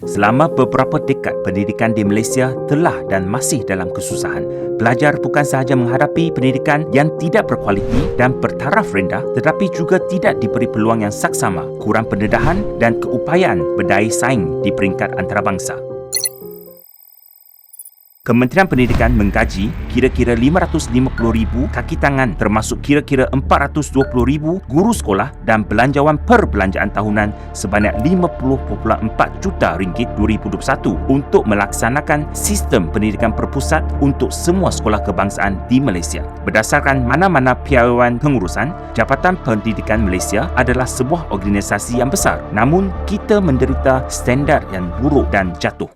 Selama beberapa dekad, pendidikan di Malaysia telah dan masih dalam kesusahan. Pelajar bukan sahaja menghadapi pendidikan yang tidak berkualiti dan bertaraf rendah, tetapi juga tidak diberi peluang yang saksama, kurang pendedahan dan keupayaan berdaya saing di peringkat antarabangsa. Kementerian Pendidikan menggaji kira-kira 550,000 kaki tangan termasuk kira-kira 420,000 guru sekolah dan belanjawan perbelanjaan tahunan sebanyak 50.4 juta ringgit 2021 untuk melaksanakan sistem pendidikan berpusat untuk semua sekolah kebangsaan di Malaysia. Berdasarkan mana-mana piawaian pengurusan, Jabatan Pendidikan Malaysia adalah sebuah organisasi yang besar, namun kita menderita standard yang buruk dan jatuh.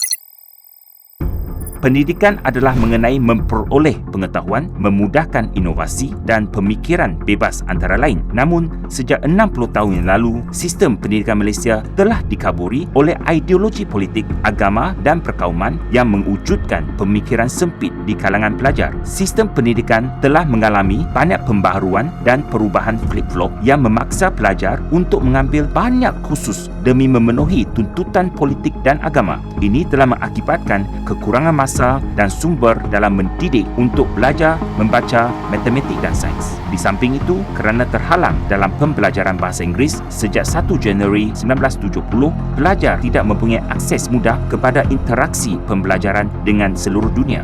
Pendidikan adalah mengenai memperoleh pengetahuan, memudahkan inovasi dan pemikiran bebas antara lain. Namun, sejak 60 tahun yang lalu, sistem pendidikan Malaysia telah dikaburi oleh ideologi politik, agama dan perkauman yang mewujudkan pemikiran sempit di kalangan pelajar. Sistem pendidikan telah mengalami banyak pembaharuan dan perubahan flip-flop yang memaksa pelajar untuk mengambil banyak kursus demi memenuhi tuntutan politik dan agama. Ini telah mengakibatkan kekurangan masa dan sumber dalam mendidik untuk belajar, membaca, matematik dan sains. Di samping itu, kerana terhalang dalam pembelajaran bahasa Inggeris sejak 1 Januari 1970, pelajar tidak mempunyai akses mudah kepada interaksi pembelajaran dengan seluruh dunia.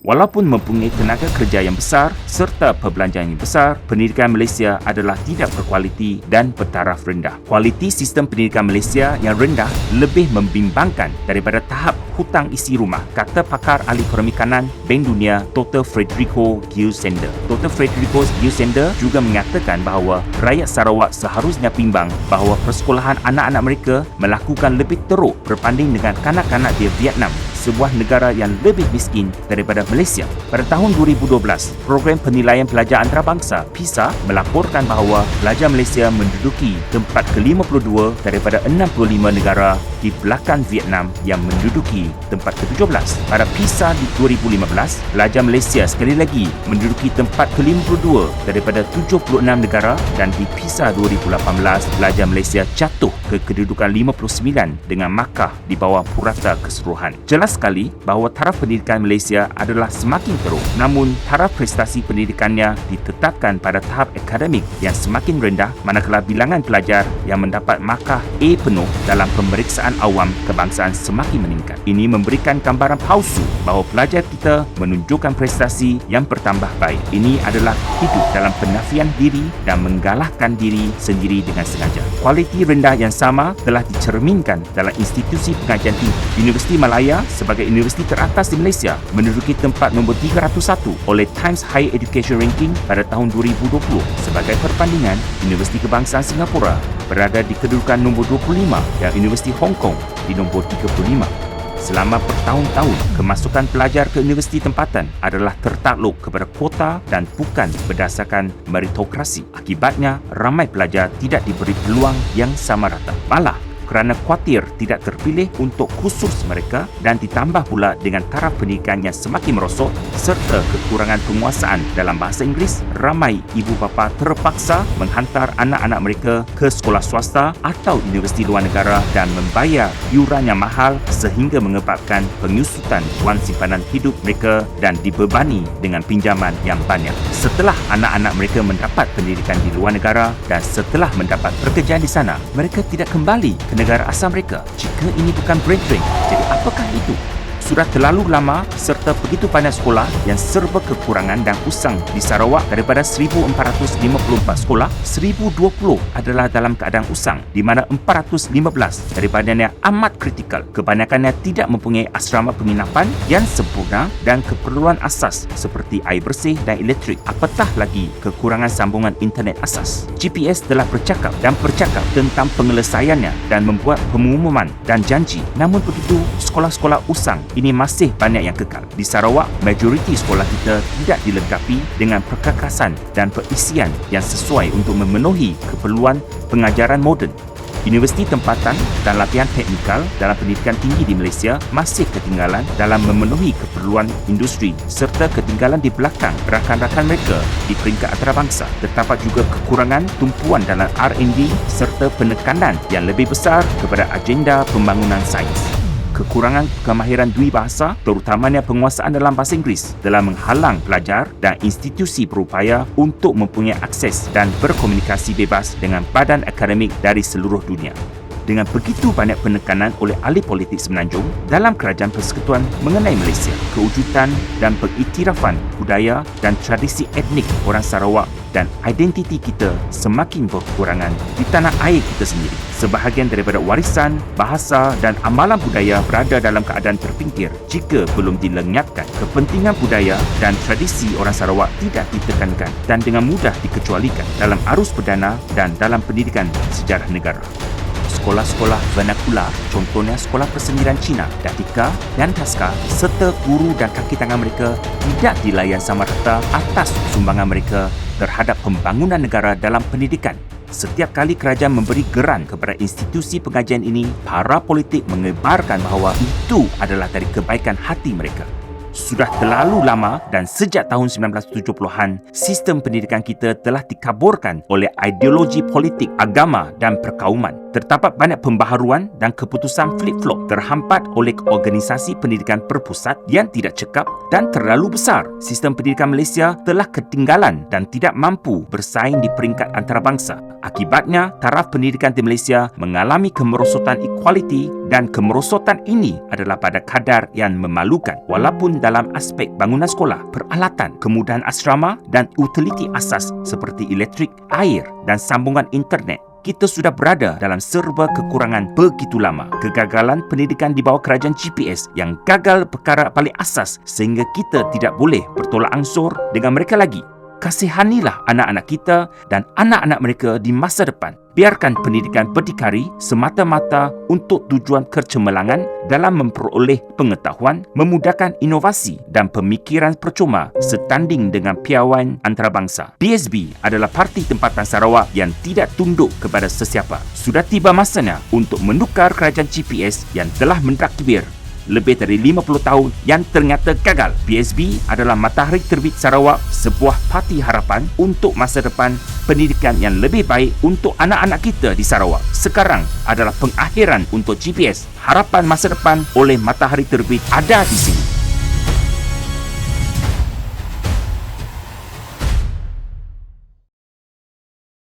Walaupun mempunyai tenaga kerja yang besar serta perbelanjaan yang besar, pendidikan Malaysia adalah tidak berkualiti dan bertaraf rendah. Kualiti sistem pendidikan Malaysia yang rendah lebih membimbangkan daripada tahap hutang isi rumah, kata pakar ahli permikanan Bank Dunia Dr. Federico Giusender. Dr. Federico Giusender juga mengatakan bahawa rakyat Sarawak seharusnya bimbang bahawa persekolahan anak-anak mereka melakukan lebih teruk berbanding dengan kanak-kanak di Vietnam, sebuah negara yang lebih miskin daripada Malaysia. Pada tahun 2012, program penilaian pelajar antarabangsa PISA melaporkan bahawa pelajar Malaysia menduduki tempat ke-52 daripada 65 negara di belakang Vietnam yang menduduki tempat ke-17. Pada PISA di 2015, pelajar Malaysia sekali lagi menduduki tempat ke-52 daripada 76 negara dan di PISA 2018, pelajar Malaysia jatuh ke kedudukan 59 dengan markah di bawah purata keseluruhan. Jelas sekali bahawa taraf pendidikan Malaysia adalah semakin teruk, namun taraf prestasi pendidikannya ditetapkan pada tahap akademik yang semakin rendah, manakala bilangan pelajar yang mendapat markah A penuh dalam pemeriksaan awam kebangsaan semakin meningkat. Ini memberikan gambaran palsu bahawa pelajar kita menunjukkan prestasi yang bertambah baik. Ini adalah hidup dalam penafian diri dan menggalakkan diri sendiri dengan sengaja. Kualiti rendah yang sama telah dicerminkan dalam institusi pengajian tinggi. Universiti Malaya sebagai universiti teratas di Malaysia menduduki tempat nombor 301 oleh Times Higher Education Ranking pada tahun 2020. Sebagai perbandingan, Universiti Kebangsaan Singapura berada di kedudukan nombor 25 dan Universiti Hong Kong di nombor 35. Selama bertahun-tahun, kemasukan pelajar ke universiti tempatan adalah tertakluk kepada kuota dan bukan berdasarkan meritokrasi. Akibatnya, ramai pelajar tidak diberi peluang yang sama rata. Malah, kerana khawatir tidak terpilih untuk kursus mereka dan ditambah pula dengan taraf pendidikan yang semakin merosot serta kekurangan penguasaan dalam bahasa Inggeris, ramai ibu bapa terpaksa menghantar anak-anak mereka ke sekolah swasta atau universiti luar negara dan membayar iuran yang mahal sehingga menyebabkan penyusutan wang simpanan hidup mereka dan dibebani dengan pinjaman yang banyak. Setelah anak-anak mereka mendapat pendidikan di luar negara dan setelah mendapat pekerjaan di sana, mereka tidak kembali ke negara asal mereka. Jika ini bukan brain drain, jadi apakah itu? Sudah terlalu lama serta begitu banyak sekolah yang serba kekurangan dan usang di Sarawak. Daripada 1,454 sekolah, 1,020 adalah dalam keadaan usang, di mana 415 daripadanya amat kritikal. Kebanyakannya tidak mempunyai asrama penginapan yang sempurna dan keperluan asas seperti air bersih dan elektrik, apatah lagi kekurangan sambungan internet asas. GPS telah bercakap tentang penyelesaiannya dan membuat pengumuman dan janji. Namun begitu, sekolah-sekolah usang ini masih banyak yang kekal. Di Sarawak, majoriti sekolah kita tidak dilengkapi dengan perkakasan dan perisian yang sesuai untuk memenuhi keperluan pengajaran moden. Universiti tempatan dan latihan teknikal dalam pendidikan tinggi di Malaysia masih ketinggalan dalam memenuhi keperluan industri serta ketinggalan di belakang rakan-rakan mereka di peringkat antarabangsa. Terdapat juga kekurangan tumpuan dalam R&D serta penekanan yang lebih besar kepada agenda pembangunan sains. Kekurangan kemahiran dui bahasa, terutamanya penguasaan dalam bahasa Inggeris, telah menghalang pelajar dan institusi berupaya untuk mempunyai akses dan berkomunikasi bebas dengan badan akademik dari seluruh dunia. Dengan begitu banyak penekanan oleh ahli politik Semenanjung dalam kerajaan persekutuan mengenai Malaysia, kewujudan dan pengiktirafan budaya dan tradisi etnik orang Sarawak dan identiti kita semakin berkekurangan di tanah air kita sendiri. Sebahagian daripada warisan, bahasa dan amalan budaya berada dalam keadaan terpinggir jika belum dilenyapkan. Kepentingan budaya dan tradisi orang Sarawak tidak ditekankan dan dengan mudah dikecualikan dalam arus perdana dan dalam pendidikan sejarah negara. Sekolah-sekolah vernakular, contohnya Sekolah Persendirian Cina, Datika dan Taska, serta guru dan kaki tangan mereka tidak dilayan sama rata atas sumbangan mereka terhadap pembangunan negara dalam pendidikan. Setiap kali kerajaan memberi geran kepada institusi pengajian ini, para politik mengebarkan bahawa itu adalah dari kebaikan hati mereka. Sudah terlalu lama dan sejak tahun 1970-an, sistem pendidikan kita telah dikaburkan oleh ideologi politik, agama dan perkauman. Terdapat banyak pembaharuan dan keputusan flip-flop terhampat oleh organisasi pendidikan berpusat yang tidak cekap dan terlalu besar. Sistem pendidikan Malaysia telah ketinggalan dan tidak mampu bersaing di peringkat antarabangsa. Akibatnya, taraf pendidikan di Malaysia mengalami kemerosotan equality dan kemerosotan ini adalah pada kadar yang memalukan. Walaupun dalam aspek bangunan sekolah, peralatan, kemudahan asrama dan utiliti asas seperti elektrik, air dan sambungan internet, kita sudah berada dalam serba kekurangan begitu lama. Kegagalan pendidikan di bawah kerajaan GPS yang gagal perkara paling asas sehingga kita tidak boleh bertolak ansur dengan mereka lagi. Kasihanilah anak-anak kita dan anak-anak mereka di masa depan. Biarkan pendidikan berdikari semata-mata untuk tujuan kecemerlangan dalam memperoleh pengetahuan, memudahkan inovasi dan pemikiran percuma setanding dengan piawaian antarabangsa. PSB adalah parti tempatan Sarawak yang tidak tunduk kepada sesiapa. Sudah tiba masanya untuk menukar kerajaan GPS yang telah mentakbir lebih dari 50 tahun yang ternyata gagal. PSB adalah matahari terbit Sarawak, sebuah parti harapan untuk masa depan pendidikan yang lebih baik untuk anak-anak kita di Sarawak. Sekarang adalah pengakhiran untuk GPS. Harapan masa depan oleh matahari terbit ada di sini.